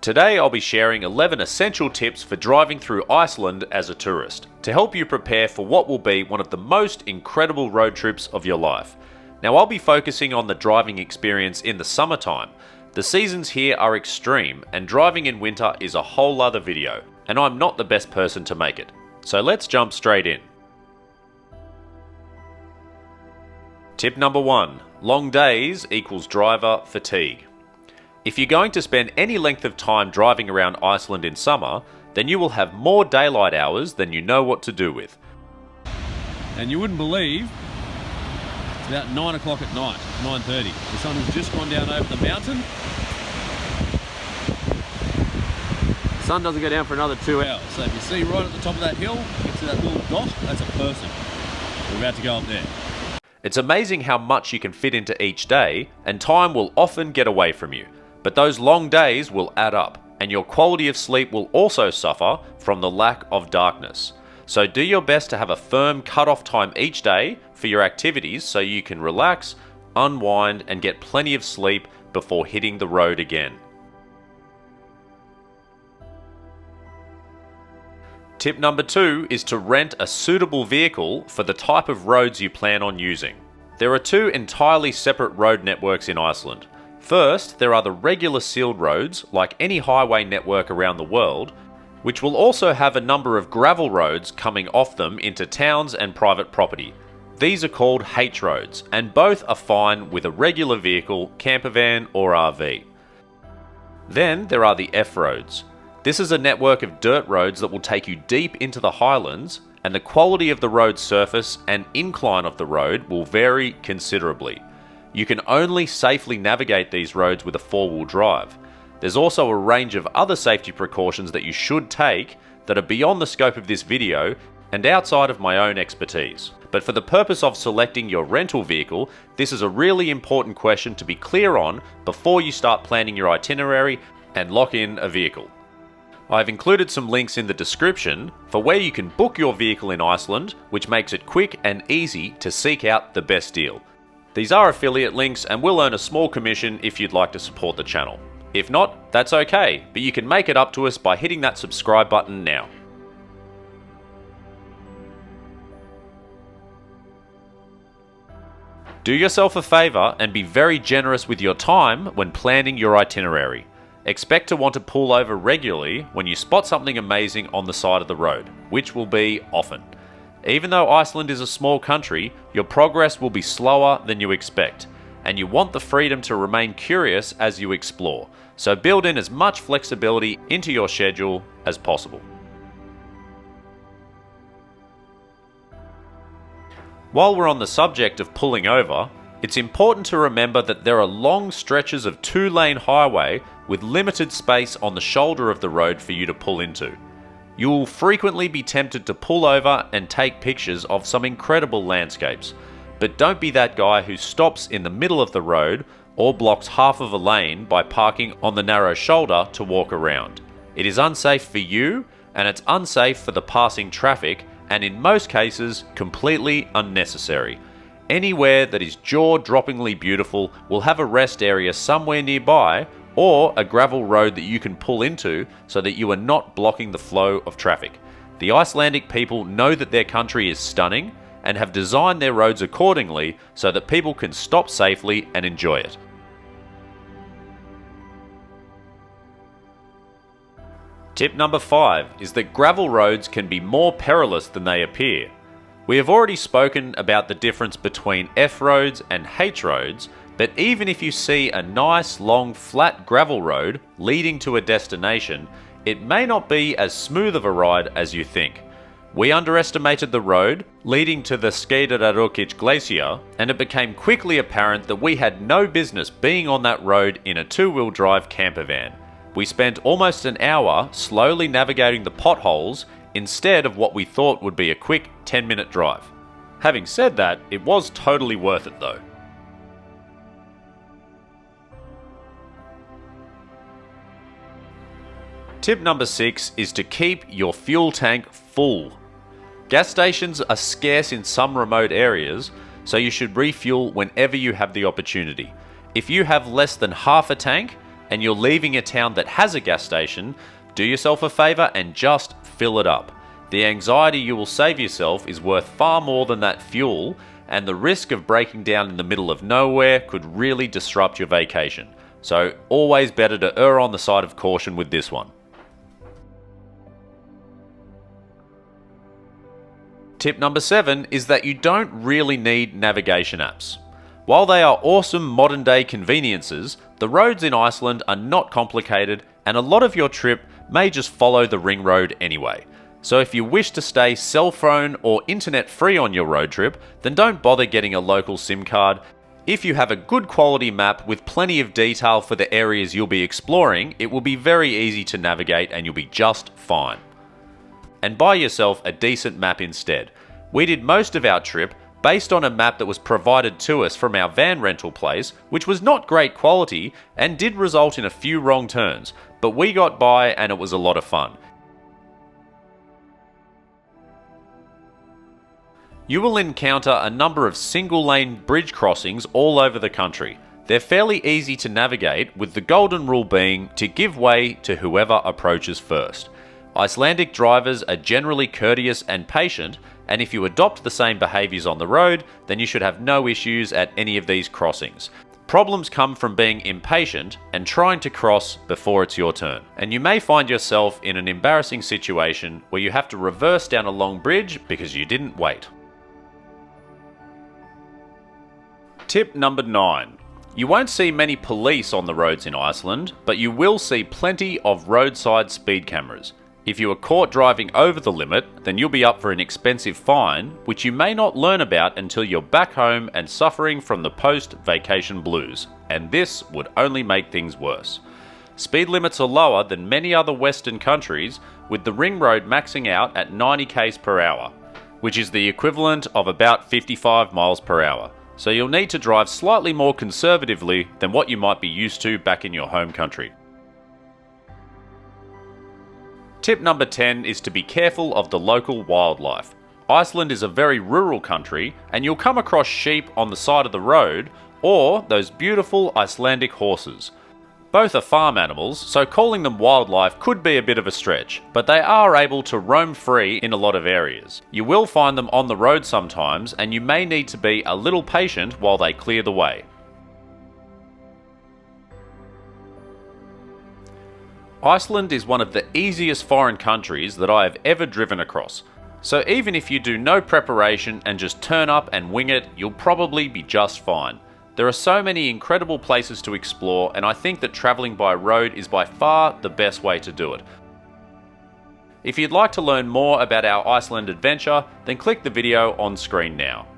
Today I'll be sharing 11 essential tips for driving through Iceland as a tourist, to help you prepare for what will be one of the most incredible road trips of your life. Now I'll be focusing on the driving experience in the summertime. The seasons here are extreme and driving in winter is a whole other video, and I'm not the best person to make it. So let's jump straight in. Tip number 1. Long days equals driver fatigue. If you're going to spend any length of time driving around Iceland in summer, then you will have more daylight hours than you know what to do with. And you wouldn't believe, it's about 9 o'clock at night, 9:30. The sun has just gone down over the mountain. The sun doesn't go down for another 2 hours. So if you see right at the top of that hill, you can see that little dot, that's a person. We're about to go up there. It's amazing how much you can fit into each day, and time will often get away from you. But those long days will add up, and your quality of sleep will also suffer from the lack of darkness. So do your best to have a firm cut-off time each day for your activities so you can relax, unwind, and get plenty of sleep before hitting the road again. Tip number 2 is to rent a suitable vehicle for the type of roads you plan on using. There are 2 entirely separate road networks in Iceland. First, there are the regular sealed roads, like any highway network around the world, which will also have a number of gravel roads coming off them into towns and private property. These are called H roads, and both are fine with a regular vehicle, campervan or RV. Then there are the F roads. This is a network of dirt roads that will take you deep into the highlands, and the quality of the road surface and incline of the road will vary considerably. You can only safely navigate these roads with a 4-wheel drive. There's also a range of other safety precautions that you should take that are beyond the scope of this video and outside of my own expertise. But for the purpose of selecting your rental vehicle, this is a really important question to be clear on before you start planning your itinerary and lock in a vehicle. I've included some links in the description for where you can book your vehicle in Iceland, which makes it quick and easy to seek out the best deal. These are affiliate links and will earn a small commission if you'd like to support the channel. If not, that's okay, but you can make it up to us by hitting that subscribe button now. Do yourself a favour and be very generous with your time when planning your itinerary. Expect to want to pull over regularly when you spot something amazing on the side of the road, which will be often. Even though Iceland is a small country, your progress will be slower than you expect, and you want the freedom to remain curious as you explore, so build in as much flexibility into your schedule as possible. While we're on the subject of pulling over, it's important to remember that there are long stretches of 2-lane highway with limited space on the shoulder of the road for you to pull into. You will frequently be tempted to pull over and take pictures of some incredible landscapes, but don't be that guy who stops in the middle of the road or blocks half of a lane by parking on the narrow shoulder to walk around. It is unsafe for you, and it's unsafe for the passing traffic, and in most cases, completely unnecessary. Anywhere that is jaw-droppingly beautiful will have a rest area somewhere nearby, or a gravel road that you can pull into so that you are not blocking the flow of traffic. The Icelandic people know that their country is stunning and have designed their roads accordingly so that people can stop safely and enjoy it. Tip number 5 is that gravel roads can be more perilous than they appear. We have already spoken about the difference between F roads and H roads, but even if you see a nice long flat gravel road leading to a destination, it may not be as smooth of a ride as you think. We underestimated the road leading to the Skeiðarárjökull glacier, and it became quickly apparent that we had no business being on that road in a 2-wheel drive campervan. We spent almost an hour slowly navigating the potholes instead of what we thought would be a quick 10-minute drive. Having said that, it was totally worth it though. Tip number 6 is to keep your fuel tank full. Gas stations are scarce in some remote areas, so you should refuel whenever you have the opportunity. If you have less than half a tank and you're leaving a town that has a gas station, do yourself a favour and just fill it up. The anxiety you will save yourself is worth far more than that fuel, and the risk of breaking down in the middle of nowhere could really disrupt your vacation. So always better to err on the side of caution with this one. Tip number 7 is that you don't really need navigation apps. While they are awesome modern day conveniences, the roads in Iceland are not complicated, and a lot of your trip may just follow the ring road anyway. So if you wish to stay cell phone or internet free on your road trip, then don't bother getting a local SIM card. If you have a good quality map with plenty of detail for the areas you'll be exploring, it will be very easy to navigate and you'll be just fine. And buy yourself a decent map instead. We did most of our trip based on a map that was provided to us from our van rental place, which was not great quality and did result in a few wrong turns, but we got by and it was a lot of fun. You will encounter a number of single-lane bridge crossings all over the country. They're fairly easy to navigate, with the golden rule being to give way to whoever approaches first. Icelandic drivers are generally courteous and patient, and if you adopt the same behaviours on the road, then you should have no issues at any of these crossings. Problems come from being impatient and trying to cross before it's your turn. And you may find yourself in an embarrassing situation where you have to reverse down a long bridge because you didn't wait. Tip number 9. You won't see many police on the roads in Iceland, but you will see plenty of roadside speed cameras. If you are caught driving over the limit, then you'll be up for an expensive fine, which you may not learn about until you're back home and suffering from the post-vacation blues, and this would only make things worse. Speed limits are lower than many other Western countries, with the ring road maxing out at 90 km per hour, which is the equivalent of about 55 miles per hour. So you'll need to drive slightly more conservatively than what you might be used to back in your home country. Tip number 10 is to be careful of the local wildlife. Iceland is a very rural country, and you'll come across sheep on the side of the road, or those beautiful Icelandic horses. Both are farm animals, so calling them wildlife could be a bit of a stretch, but they are able to roam free in a lot of areas. You will find them on the road sometimes, and you may need to be a little patient while they clear the way. Iceland is one of the easiest foreign countries that I have ever driven across. So even if you do no preparation and just turn up and wing it, you'll probably be just fine. There are so many incredible places to explore, and I think that travelling by road is by far the best way to do it. If you'd like to learn more about our Iceland adventure, then click the video on screen now.